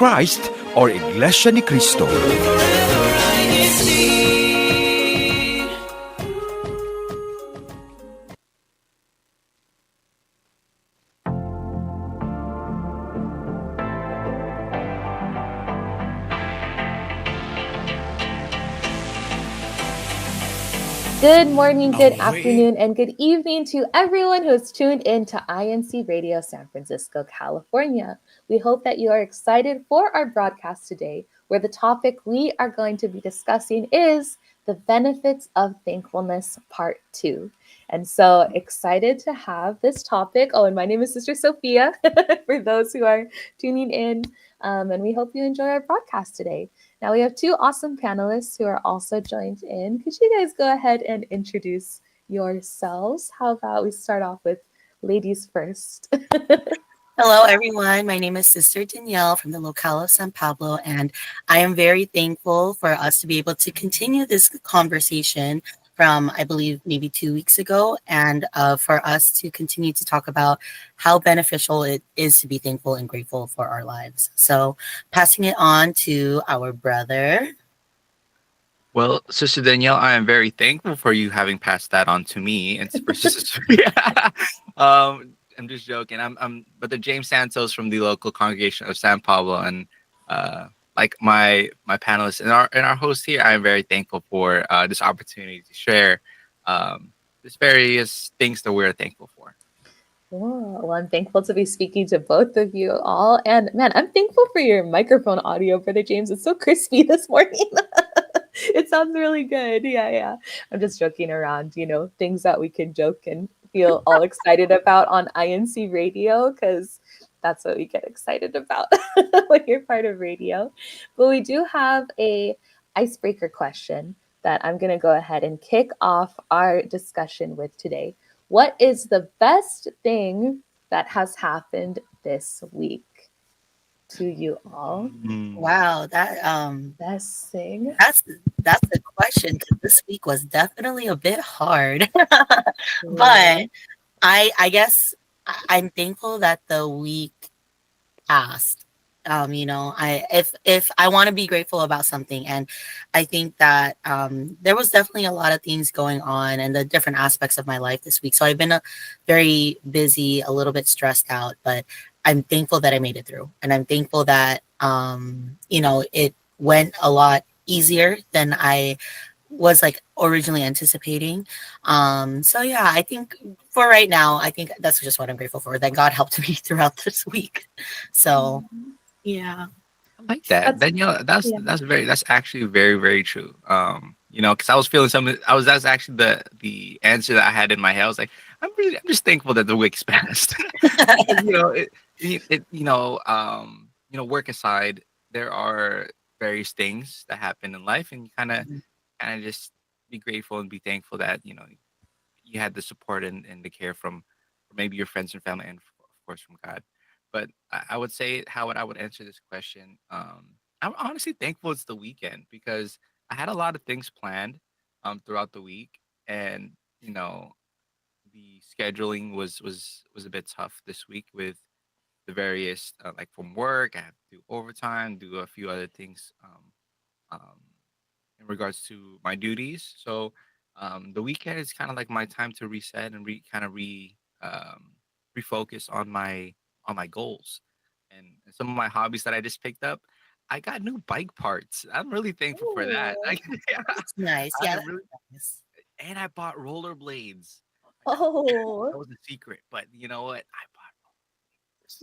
Christ or Iglesia ni Cristo. Good morning, good afternoon, and good evening to everyone who is tuned in to INCRadio San Francisco, California. We hope that you are excited for our broadcast today, where the topic we are going to be discussing is the benefits of thankfulness, part 2. And so excited to have this topic. Oh, and my name is Sister Sophia, for those who are tuning in. And we hope you enjoy our broadcast today. Now we have two awesome panelists who are also joined in. Could you guys go ahead and introduce yourselves? How about we start off with ladies first? Hello, everyone. My name is Sister Danielle from the locale of San Pablo, and I am very thankful for us to be able to continue this conversation from, I believe, maybe 2 weeks ago, and for us to continue to talk about how beneficial it is to be thankful and grateful for our lives. So, passing it on to our brother. Well, Sister Danielle, I am very thankful for you having passed that on to me and for Sister Sophia. I'm just joking. I'm Brother James Santos from the local congregation of San Pablo, and like my panelists and our host here, I am very thankful for this opportunity to share this various things that we're thankful for. Oh, well, I'm thankful to be speaking to both of you all. And man, I'm thankful for your microphone audio, Brother James. It's so crispy this morning. It sounds really good. Yeah. I'm just joking around, things that we can joke and feel all excited about on INC radio, because that's what we get excited about when you're part of radio. But we do have a icebreaker question that I'm going to go ahead and kick off our discussion with today. What is the best thing that has happened this week to you all? Wow, that Best thing. that's the question, because this week was definitely a bit hard. But I guess I'm thankful that the week passed. If I want to be grateful about something, and I think that there was definitely a lot of things going on and the different aspects of my life this week. So I've been very busy, a little bit stressed out, but I'm thankful that I made it through, and I'm thankful that it went a lot easier than I was like originally anticipating. So yeah, I think for right now, I think that's just what I'm grateful for, that God helped me throughout this week. So yeah. I like that. Danielle, that's actually very, very true. Because I was feeling something. That's actually the answer that I had in my head. I was like, I'm just thankful that the week's passed. Work aside, there are various things that happen in life, and you kind of just be grateful and be thankful that you had the support and the care from maybe your friends and family, and of course from God. But I would say how I would answer this question. I'm honestly thankful it's the weekend, because I had a lot of things planned throughout the week, and the scheduling was a bit tough this week with the various like from work. I have to do overtime, do a few other things um, in regards to my duties. So the weekend is kind of like my time to reset and refocus on my goals and some of my hobbies that I just picked up. I got new bike parts. I'm really thankful for that. It's nice. I Yeah, am really, that's nice. and I bought rollerblades. Oh, That was a secret, but you know what? I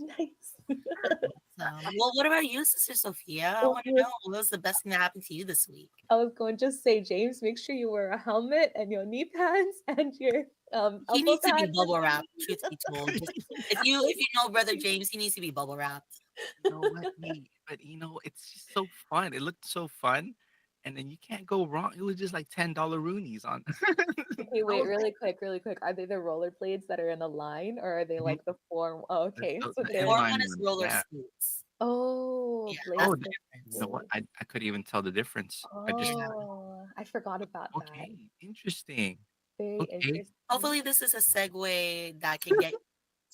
nice. Well, what about you, Sister Sophia? I want to know, what was the best thing that happened to you this week? I was going to just say, James, make sure you wear a helmet and your knee pads and your He elbow needs to be pads. bubble wrapped, truth be told. If you know Brother James, he needs to be bubble wrapped. know what, but it's just so fun. It looked so fun, and then you can't go wrong. It was just like $10 roonies on. Okay, I wait, was really quick, really quick. Are they the rollerblades that are in a line, or are they Mhm. like the form? Oh, okay, so The The they're. form inline one is ones, roller yeah. skates. Oh, Yeah, blades that's Oh, the you know difference. what? I couldn't even tell the difference. I just Yeah. I forgot about that. okay, interesting. Very Okay, interesting. Hopefully, this is a segue that can get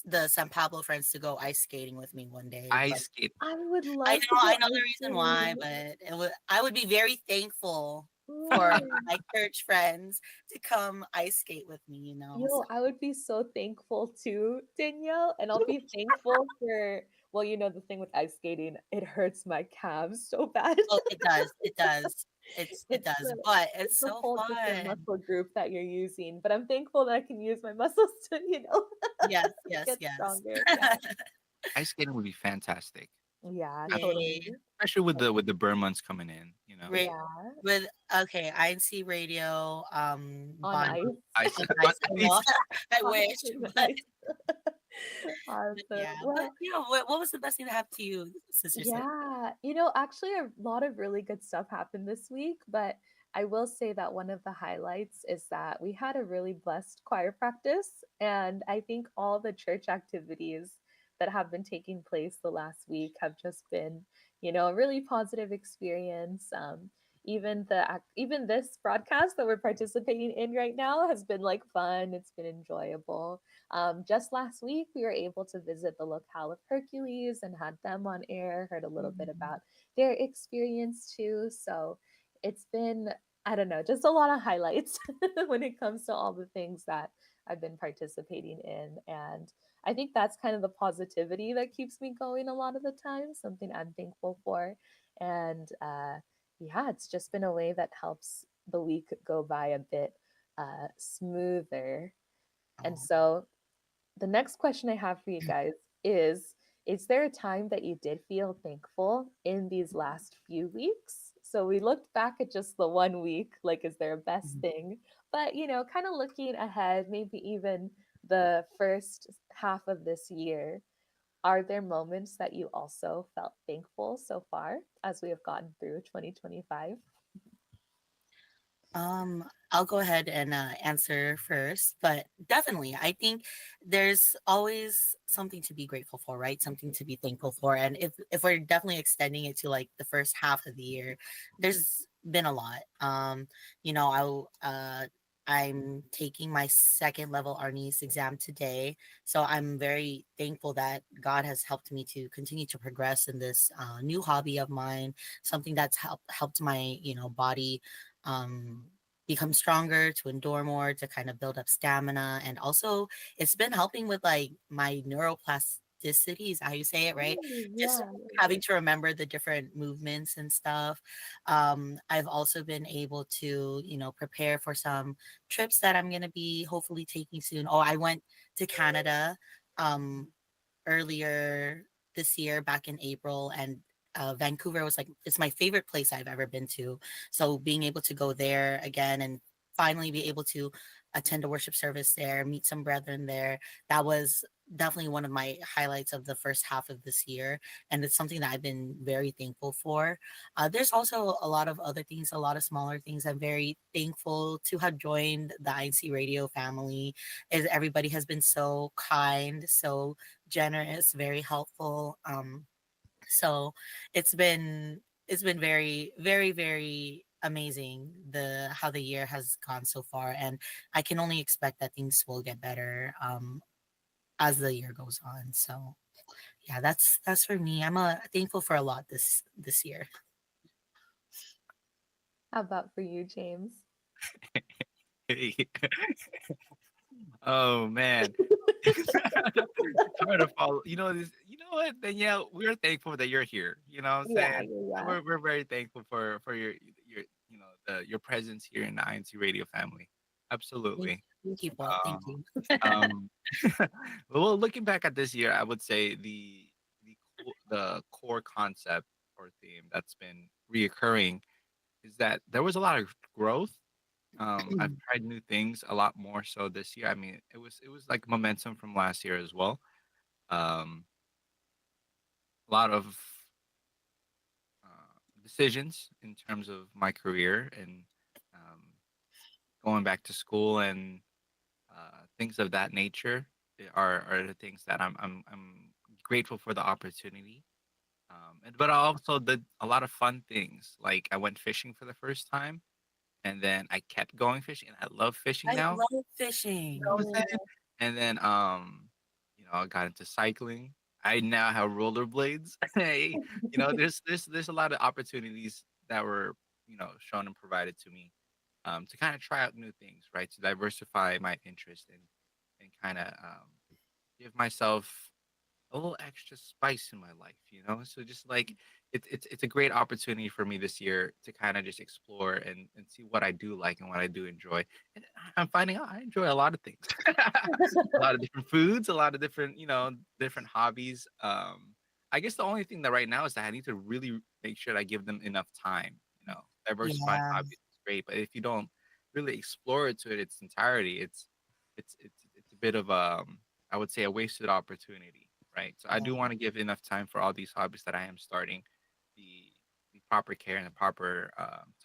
the San Pablo friends to go ice skating with me one day. But Ice skate. I would I love to know, go I know the ice reason why, skating. but I would be very thankful for Ooh. my church friends to come ice skate with me, you know. So I would be so thankful too, Danielle, and I'll be thankful for, well, the thing with ice skating, it hurts my calves so bad. oh, it does, it does, it It's does, a but it's it's a so whole different fun. muscle group that you're using, but I'm thankful that I can use my muscles to, Yes, yes, get yes. stronger. Yeah. Ice skating would be fantastic. Yeah, totally. Yay. Especially with the burn months coming in, you know. Yeah, With okay, INC radio, on bond ice. Ice with on ice. I know, ice. I wish, On but ice. Awesome. yeah. But Well, what was the best thing that happened to you, Sister Sid? yeah, actually, a lot of really good stuff happened this week, but I will say that one of the highlights is that we had a really blessed choir practice. And I think all the church activities that have been taking place the last week have just been, a really positive experience. Even this broadcast that we're participating in right now has been like fun. It's been enjoyable. Just last week, we were able to visit the locale of Hercules and had them on air, heard a little bit Mhm. about their experience too. So it's been, I don't know, just a lot of highlights when it comes to all the things that I've been participating in. And I think that's kind of the positivity that keeps me going a lot of the time, something I'm thankful for. And yeah, it's just been a way that helps the week go by a bit smoother. And Oh. so the next question I have for you guys is there a time that you did feel thankful in these last few weeks? So we looked back at just the one week, like, is there a best thing? But, kind of looking ahead, maybe even the first half of this year, are there moments that you also felt thankful so far as we have gotten through 2025? I'll go ahead and answer first, but definitely, I think there's always something to be grateful for, right? Something to be thankful for, and if we're definitely extending it to like the first half of the year, there's been a lot. You know, I'm taking my second level Arnis exam today, so I'm very thankful that God has helped me to continue to progress in this new hobby of mine, something that's helped my body um, become stronger, to endure more, to kind of build up stamina. And also, it's been helping with like my neuroplasticity, is how you say it, right? Oh, Just yeah. having to remember the different movements and stuff. I've also been able to, prepare for some trips that I'm going to be hopefully taking soon. Oh, I went to Canada. Um, Earlier this year, back in April, and Vancouver was like it's my favorite place I've ever been to. So being able to go there again and finally be able to attend a worship service there, meet some brethren there, that was definitely one of my highlights of the first half of this year, and it's something that I've been very thankful for. There's also a lot of other things, a lot of smaller things. I'm very thankful to have joined the INC radio family, as everybody has been so kind, so generous, very helpful. So it's been very, very, very amazing the how the year has gone so far, and I can only expect that things will get better as the year goes on. So yeah, that's for me. I'm thankful for a lot this year. How about for you, James? Oh man. It's hard to follow. You know what, Danielle? We're thankful that you're here. You know what I'm Yeah, saying? yeah, yeah. We're very thankful for your your presence here in the INC radio family. Thank, Absolutely. thank you, Paul. Thank Um, you. um, well, looking back at this year, I would say the core concept or theme that's been reoccurring is that there was a lot of growth. I've tried new things a lot more so this year. I mean, it was like momentum from last year as well. Um, a lot of decisions in terms of my career and um, going back to school and things of that nature are the things that I'm grateful for the opportunity. But I also did a lot of fun things. Like I went fishing for the first time, and then I kept going fishing, and I love fishing I now. love You know fishing. what I'm saying? Yeah. And then, I got into cycling. I now have rollerblades. Hey, there's a lot of opportunities that were shown and provided to me, to kind of try out new things, right? To diversify my interest and kind of give myself a little extra spice in my life. So just like it's a great opportunity for me this year to kind of just explore and see what I do like and what I do enjoy. And I'm finding out I enjoy a lot of things. A lot of different foods, a lot of different, different hobbies. I guess the only thing that right now is that I need to really make sure that I give them enough time. Diversifying Yeah. hobbies is great, but if you don't really explore it to its entirety, it's a bit of I would say a wasted opportunity, right? So I do want to give enough time for all these hobbies that I am starting, the the proper care and the proper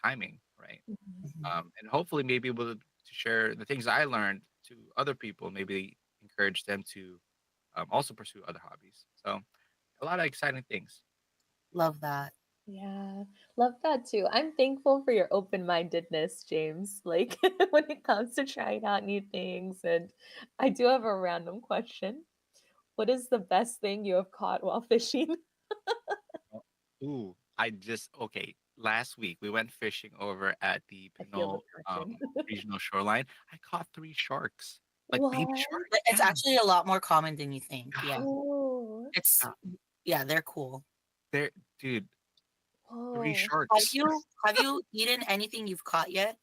timing, right? Mhm. And hopefully maybe able to share the things I learned to other people, maybe encourage them to also pursue other hobbies. So a lot of exciting things. Love that. Yeah, love that too. I'm thankful for your open-mindedness, James, like when it comes to trying out new things. And I do have a random question. What is the best thing you have caught while fishing? Oh, ooh, okay. Last week we went fishing over at the I feel the Pinole passion. regional shoreline. I caught three sharks, like baby What? sharks. But it's Yeah. actually a lot more common than you think. Yeah. Oh, It's Yeah. yeah, they're cool. There, dude, three whoa. Have sharks. you have you eaten anything you've caught yet?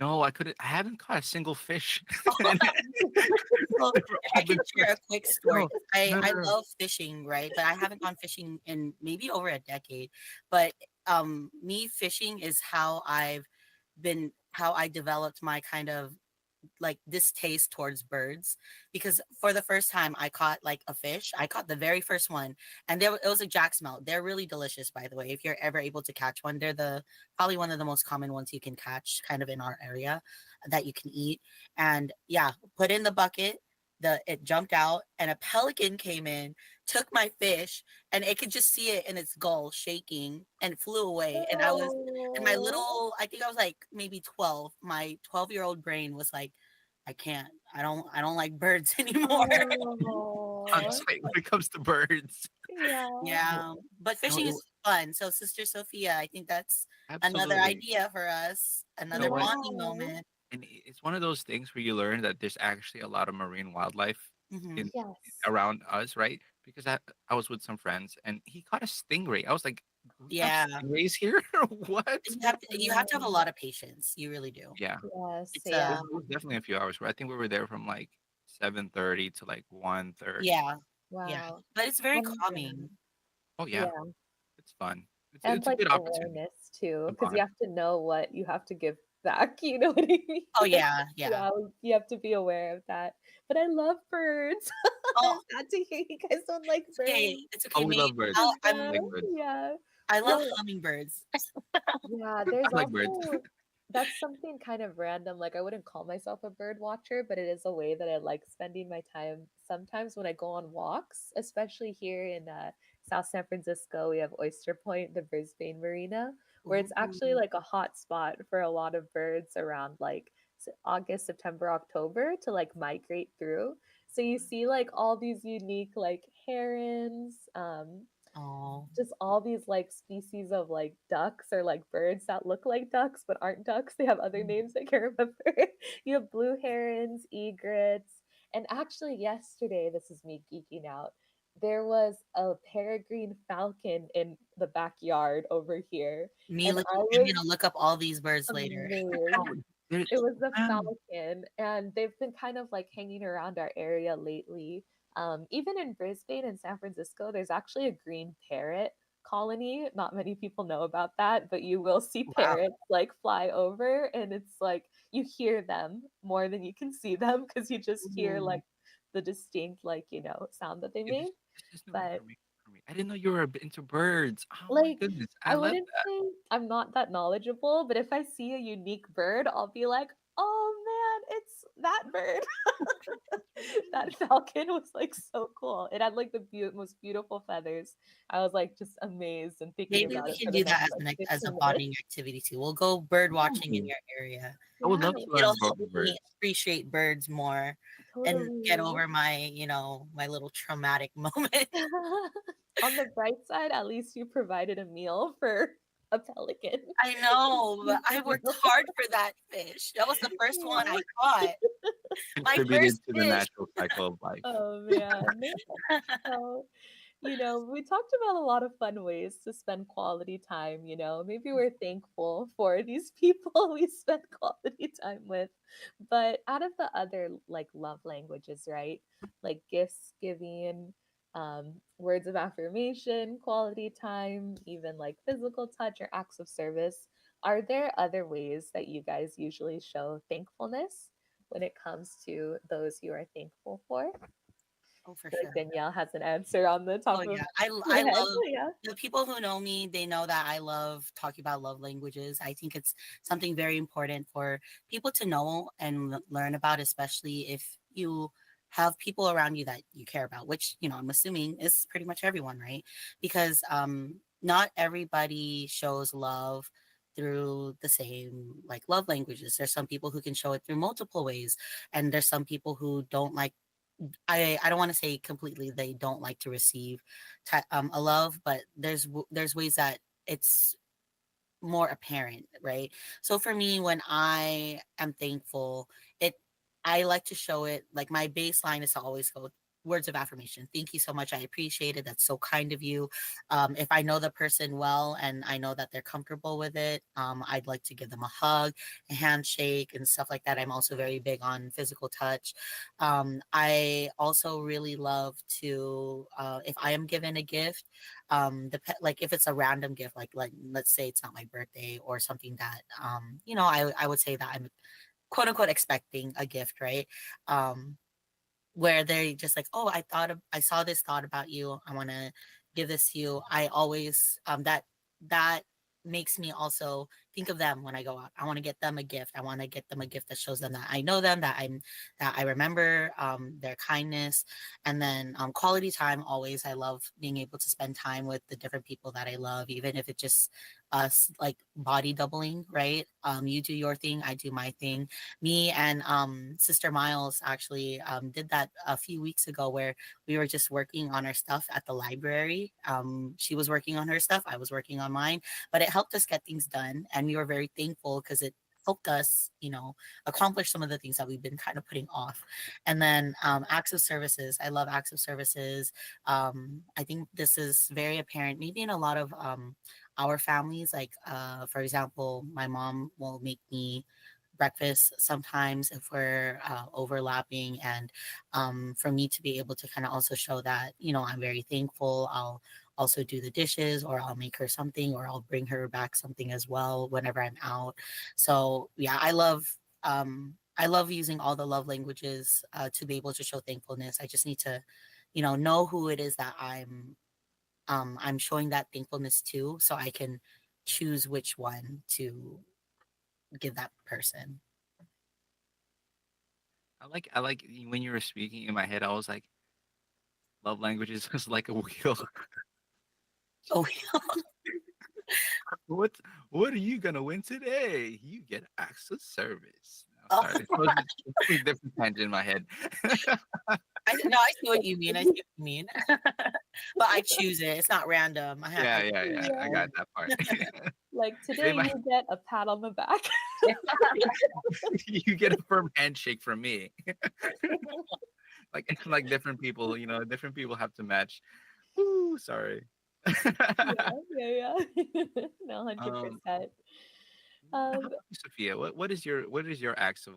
No, I couldn't. I haven't caught a single fish. Well, if I I've can been share a quick story, no, 'cause I no, I no, no. love fishing, right? But I haven't gone fishing in maybe over a decade. But me fishing is how I developed my kind of like distaste towards birds, because for the first time I caught like a fish. I caught the very first one, and it was a jack smelt. They're really delicious, by the way. If you're ever able to catch one, they're the probably one of the most common ones you can catch kind of in our area that you can eat. And yeah, put in the bucket. It jumped out and a pelican came in, took my fish, and it could just see it in its gull shaking and flew away. And I was and my Oh. little, I think I was like maybe 12. My 12-year-old brain was like, I can't. I don't like birds anymore. I'm Oh. sorry, when it comes to birds. Yeah. No, Yeah. But no, fishing is fun. So Sister Sophia, I think that's another absolutely. idea for us, You know another what? bonding Wow. moment. And it's one of those things where you learn that there's actually a lot of marine wildlife Hmm. in Yes. around us, right? Because I was with some friends and he caught a stingray. I was like, "We have Yeah. stingrays here? What?" You have to have a lot of patience. You really do. Yeah, Yes. It's Yeah. it was definitely a few hours. I think we were there from like 7:30 to like 1:30. yeah. Yeah. Wow. But it's very Yeah. calming. Oh yeah, Yeah. it's fun. It's And it's a like good opportunity awareness too, to because you bond. have to know what you have to give back. You know what I mean? Oh Like, yeah, yeah. yeah, you have to be aware of that. But I love birds. I'm Oh, sad to hear you guys don't like it's okay. birds It's okay. Oh, we Me, love birds. I'll, I I'm like as birds. yeah. I love No, hummingbirds. yeah, I there's like birds. also that's something kind of random. Like I wouldn't call myself a bird watcher, but it is a way that I like spending my time sometimes when I go on walks, especially here in South San Francisco. We have Oyster Point, the Brisbane Marina, where it's actually Ooh. like a hot spot for a lot of birds around like August, September, October to like migrate through. So you see like all these unique like herons, Oh. just all these like species of like ducks or like birds that look like ducks but aren't ducks. They have other names I can't remember. You have blue herons, egrets, and actually yesterday, this is me geeking out. There was a peregrine falcon in the backyard over here, Me and looking, I I'm was gonna look up all these birds later. amazed. Oh, there, It was the wow. falcon, and they've been kind of like hanging around our area lately. Even in Brisbane and San Francisco, there's actually a green parrot colony. Not many people know about that, but you will see Wow. parrots like fly over, and it's like you hear them more than you can see them because you just hear Ooh. like the distinct, like, sound that they Okay, make. this is new But information for me. I didn't know you were a bit into birds. Oh my like, goodness, I I love wouldn't that. say I'm not that knowledgeable, but if I see a unique bird, I'll be like, "Oh man, it's that bird." That's really That cool. falcon was like so cool. It had like the most beautiful feathers. I was like just amazed and thinking Maybe about we it can for the do next that as like as a 15 minutes. bonding activity too. We'll go bird watching in Ooh, your area. I would Yeah, love to learn It'll about help the me birds. appreciate birds more. and get Totally. over my, my little traumatic moment. On the bright side, at least you provided a meal for a pelican. I know, but I You worked know? hard for that fish. That was the first one Yeah. I caught. My Contributed first to the fish. natural cycle of life. Oh man. So, we talked about a lot of fun ways to spend quality time. Maybe we're thankful for these people we spend quality time with. But out of the other like love languages, right? Like gifts giving, words of affirmation, quality time, even like physical touch or acts of service. Are there other ways that you guys usually show thankfulness when it comes to those you are thankful for? Oh, for Feel like sure. Danielle has an answer on the Oh top of yeah, her I head. love Yeah. the people who know me. They know that I love talking about love languages. I think it's something very important for people to know and learn about, especially if you have people around you that you care about, which I'm assuming is pretty much everyone, right? Because not everybody shows love through the same like love languages. There's some people who can show it through multiple ways, and there's some people who don't like I don't want to say completely they don't like to receive a love, but there's ways that it's more apparent, right? So for me, when I am thankful, it I like to show it like my baseline is to always go words of affirmation. Thank you so much. I appreciate it. That's so kind of you. If I know the person well and I know that they're comfortable with it, I'd like to give them a hug, a handshake, and stuff like that. I'm also very big on physical touch. I also really love to, if I am given a gift, like if it's a random gift, like let's say it's not my birthday or something that I would say that I'm quote unquote expecting a gift, right? Where they're just like, oh, I saw this, thought about you, I want to give this to you. I always that makes me also think of them when I go out. I want to get them a gift. I want to get them a gift that shows them that I know them, that I remember their kindness. And then quality time, always I love being able to spend time with the different people that I love, even if it's just us like body doubling, right? You do your thing, I do my thing. Me and Sister Miles actually did that a few weeks ago, where we were just working on our stuff at the library. She was working on her stuff, I was working on mine, but it helped us get things done, and we were very thankful because it helped us, accomplish some of the things that we've been kind of putting off. And then acts of services. I love acts of services. I think this is very apparent, maybe in a lot of our families. Like, for example, my mom will make me breakfast sometimes if we're overlapping, and for me to be able to kind of also show that I'm very thankful, I'll also do the dishes, or I'll make her something, or I'll bring her back something as well whenever I'm out. So yeah, I love using all the love languages to be able to show thankfulness. I just need to know who it is that I'm showing that thankfulness to, so I can choose which one to give that person. I like when you were speaking in my head, I was like, love languages is like a wheel. Oh, What what are you gonna win today? You get access service. No, oh, sorry. It was a completely different tangent in my head. no, I see what you mean. I see what you mean. But I choose it. It's not random. I have Yeah, to yeah, yeah. I Yeah. got that part. Like Today today my you get a pat on the back. you get a firm handshake from me. Like different people have to match. Ooh, sorry. Yeah, yeah, yeah. No, um 100%. how Um, about you, Sophia? What is your acts of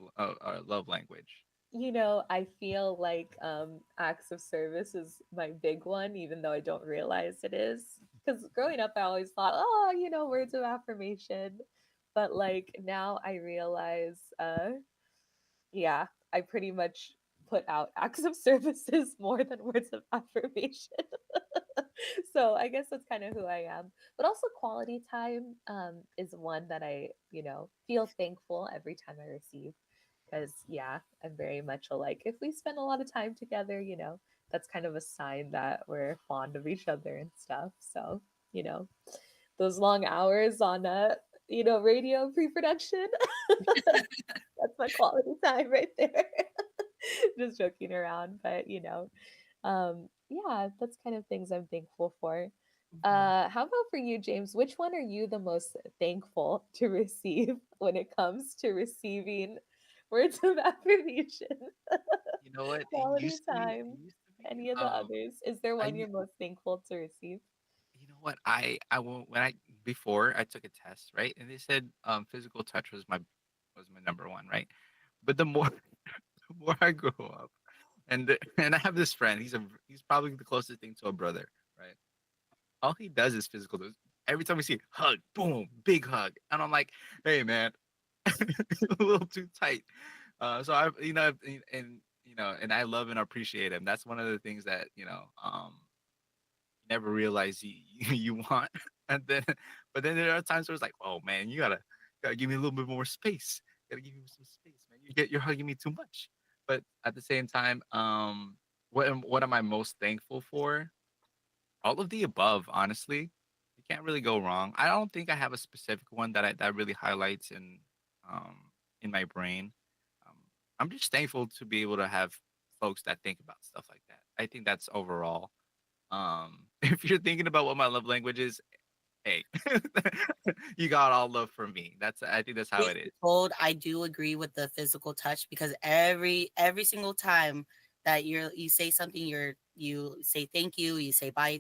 love language? I feel like acts of service is my big one, even though I don't realize it is. Because growing up, I always thought, oh, words of affirmation. But like now I realize, yeah, I pretty much put out acts of services more than words of affirmation. So I guess that's kind of who I am. But also quality time is one that I, feel thankful every time I receive. Because yeah, I'm very much alike. If we spend a lot of time together, that's kind of a sign that we're fond of each other and stuff. So, you know, those long hours on radio pre-production, that's my quality time right there. Just joking around, but yeah, that's kind of things I'm thankful for. Mhm. How about for you, James? Which one are you the most thankful to receive when it comes to receiving words of affirmation, You know what? It quality used to be. It time, used to be. any of the others? Is there I. one u- you're most thankful to receive? You know what? I will when I before I took a test, right? And they said physical touch was my number one, right? But the more the more I grow up, and I have this friend. He's probably the closest thing to a brother, right? All he does is physical. Every time we see hug, boom, big hug, and I'm like, hey man, a little too tight. So I, and I love and appreciate him. That's one of the things that you never realize you want, and then, but then there are times where it's like, oh man, you gotta give me a little bit more space. You gotta give me some space, man. You're hugging me too much. But at the same time, what am I most thankful for? All of the above, honestly. You can't really go wrong. I don't think I have a specific one that really highlights in my brain. Um, I'm just thankful to be able to have folks that think about stuff like that. I think that's overall. If you're thinking about what my love language is, hey, you got all love from me. I think that's how Truth it be is. told, I do agree with the physical touch because every single time that you say something, you say thank you, you say bye,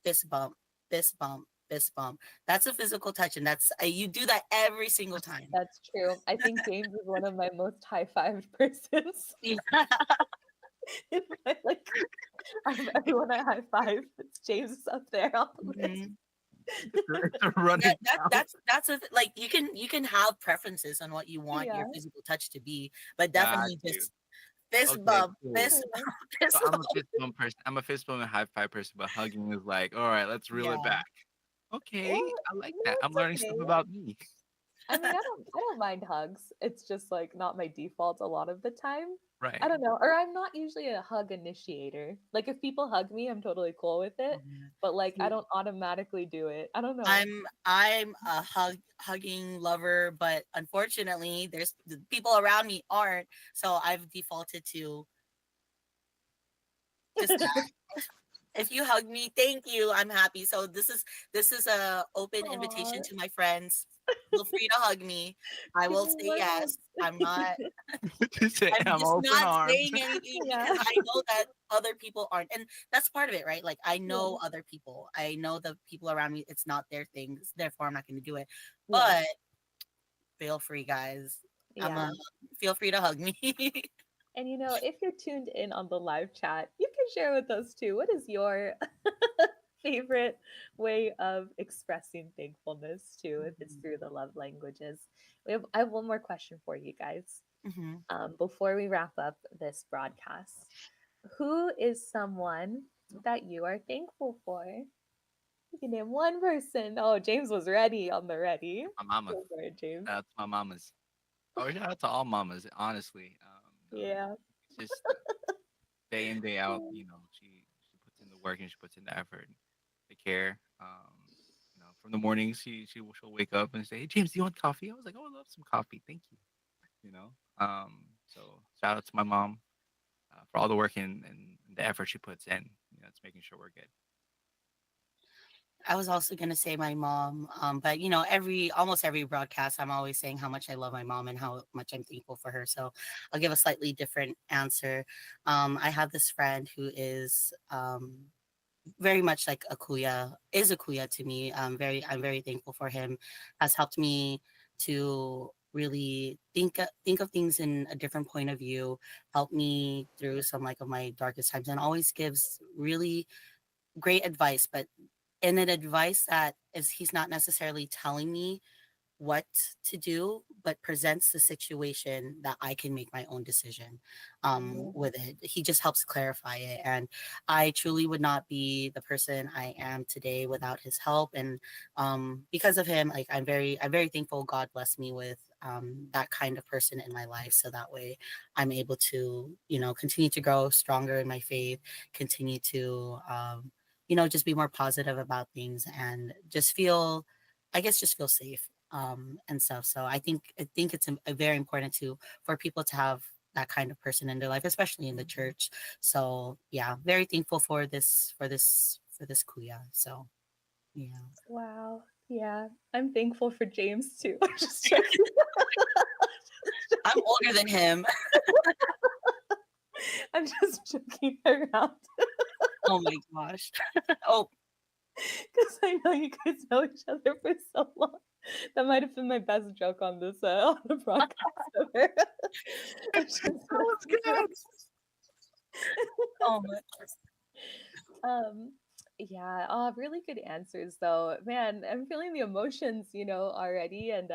fist bump, fist bump, fist bump. That's a physical touch, and that's you do that every single time. That's true. I think James is one of my most high-fived persons Yeah. in my like out of everyone I high five, it's James up there on the list. Mhm. It's a running count. That's a like you can have preferences on what you want Yeah. your physical touch to be, but Got definitely you. just fist Okay, bump, cool. fist Yeah. bump, So fist I'm a bump. fist bump person. I'm a fist bump and high five person, but hugging is like, all right, let's reel it Yeah. back. Okay, Well, I like no, that. I'm it's learning okay. stuff about me. I mean, I don't mind hugs. It's just like not my default a lot of the time. I Right. don't know. Or I'm not usually a hug initiator. Like if people hug me, I'm totally cool with it. Mhm. But like I See, don't automatically do it. I don't know. I'm a hugging lover, but unfortunately, there's the people around me aren't. So I've defaulted to just if you hug me, thank you. I'm happy. So this is a open Aw, invitation to my friends. Feel free to hug me. I give will me say more yes. I'm not. hugs. I'm I'm just open not arms. saying anything Yeah. because I know that other people aren't, and that's part of it, right? Like I Yeah. know other people. I know the people around me. It's not their things. Therefore, I'm not going to do it. Yeah. But feel free, guys. I'm Yeah. a feel free to hug me. And if you're tuned in on the live chat, you can share with us too. What is your favorite way of expressing thankfulness too, if it's through the love languages? I have one more question for you guys Mhm. before we wrap up this broadcast. Who is someone that you are thankful for? You can name one person. Oh, James was ready on the ready. My mama. Go for it, James. Shout out to my mamas. Oh, shout out to all mamas. Honestly, Yeah. it's just day in day out. She puts in the work and she puts in the effort, and the care. From the morning she'll wake up and say, "Hey James, do you want coffee?" I was like, "Oh, I love some coffee, thank you." So shout out to my mom for all the work and the effort she puts in. It's making sure we're good. I was also gonna say my mom, but every almost every broadcast, I'm always saying how much I love my mom and how much I'm thankful for her. So I'll give a slightly different answer. I have this friend who is very much like is a kuya to me. I'm very thankful for him. Has helped me to really think of things in a different point of view. Helped me through some like of my darkest times, and always gives really great advice, but in an advice that is he's not necessarily telling me what to do, but presents the situation that I can make my own decision with it. He just helps clarify it. And I truly would not be the person I am today without his help. And because of him, like I'm very thankful God blessed me with that kind of person in my life. So that way I'm able to, continue to grow stronger in my faith, continue to, just be more positive about things and just just feel safe and stuff. So I think it's very important to for people to have that kind of person in their life, especially in the church. So yeah, very thankful for this kuya. So yeah. Wow. Yeah. I'm thankful for James too. I'm just joking. I'm older than him. I'm just joking around Oh my gosh. Oh, because I know you guys know each other for so long. That might have been my best joke on this on the broadcast ever. I'm just that was good. Oh my. um yeah, really good answers though. Man, I'm feeling the emotions, already. And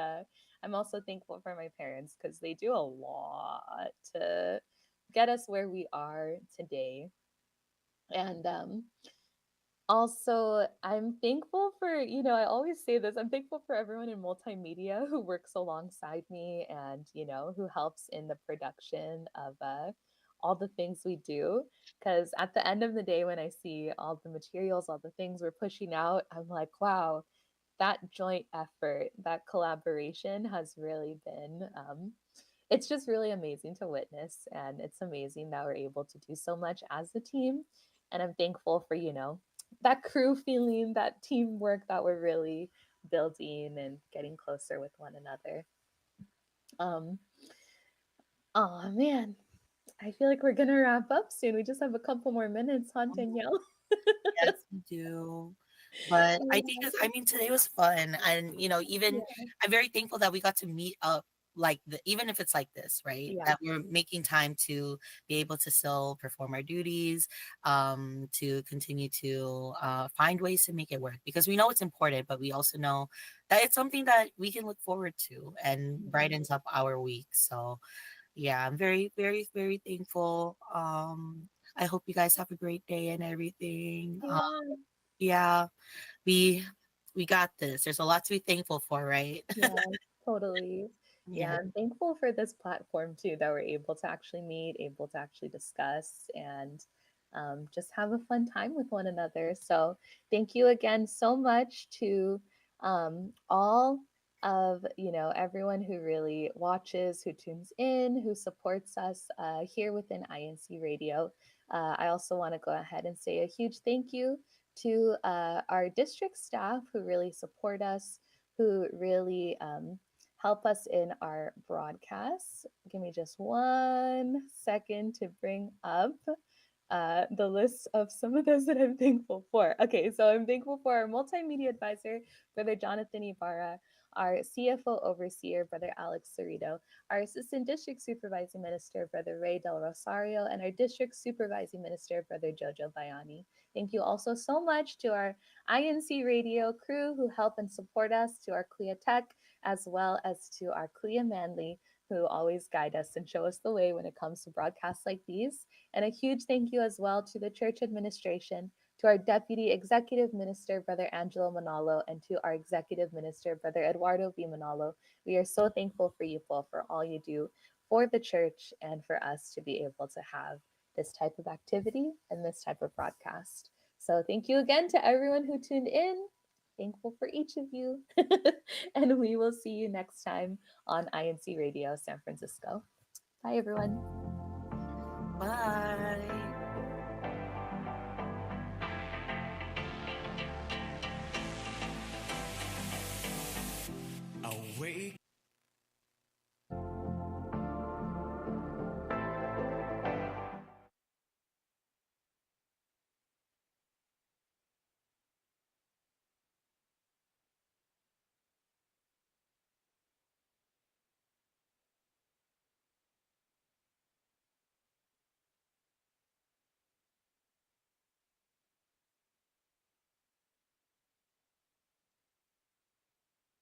I'm also thankful for my parents because they do a lot to get us where we are today. And also, I'm thankful for, I always say this, I'm thankful for everyone in multimedia who works alongside me and, who helps in the production of all the things we do. Because at the end of the day, when I see all the materials, all the things we're pushing out, I'm like, wow, that joint effort, that collaboration has really been, it's just really amazing to witness. And it's amazing that we're able to do so much as a team. And I'm thankful for, that crew feeling, that teamwork that we're really building and getting closer with one another. Um, oh man, I feel like we're gonna wrap up soon. We just have a couple more minutes, huh, Danielle? Yes, we do. But I think I mean today was fun, and even Yeah, I'm very thankful that we got to meet up even if it's like this, right? yeah, That we're making time to be able to still perform our duties, to continue to find ways to make it work because we know it's important, but we also know that it's something that we can look forward to and yeah, brightens up our week. So yeah, I'm very, very, very thankful. I hope you guys have a great day and everything. yeah. Yeah, we we got this. There's a lot to be thankful for, right? Yeah, totally. Yeah, Yeah. I'm thankful for this platform too, that we're able to actually meet, able to actually discuss, and just have a fun time with one another. So, thank you again so much to all of everyone who really watches, who tunes in, who supports us here within INC Radio. I also want to go ahead and say a huge thank you to our district staff who really support us, who really help us in our broadcasts. Give me just 1 second to bring up the list of some of those that I'm thankful for. Okay, so I'm thankful for our multimedia advisor, Brother Jonathan Ibarra, our CFO overseer, Brother Alex Cerrito, our assistant district supervising minister, Brother Ray Del Rosario, and our district supervising minister, Brother Jojo Bayani. Thank you also so much to our INC radio crew who help and support us, to our CLIA Tech, as well as to our CLIA Manly, who always guide us and show us the way when it comes to broadcasts like these. And a huge thank you as well to the church administration, to our Deputy Executive Minister, Brother Angelo Manalo, and to our Executive Minister, Brother Eduardo V. Manalo. We are so thankful for you, Paul, for all you do for the church and for us to be able to have this type of activity and this type of broadcast. So thank you again to everyone who tuned in. Thankful for each of you. And we will see you next time on INC Radio San Francisco. Bye, everyone. Bye.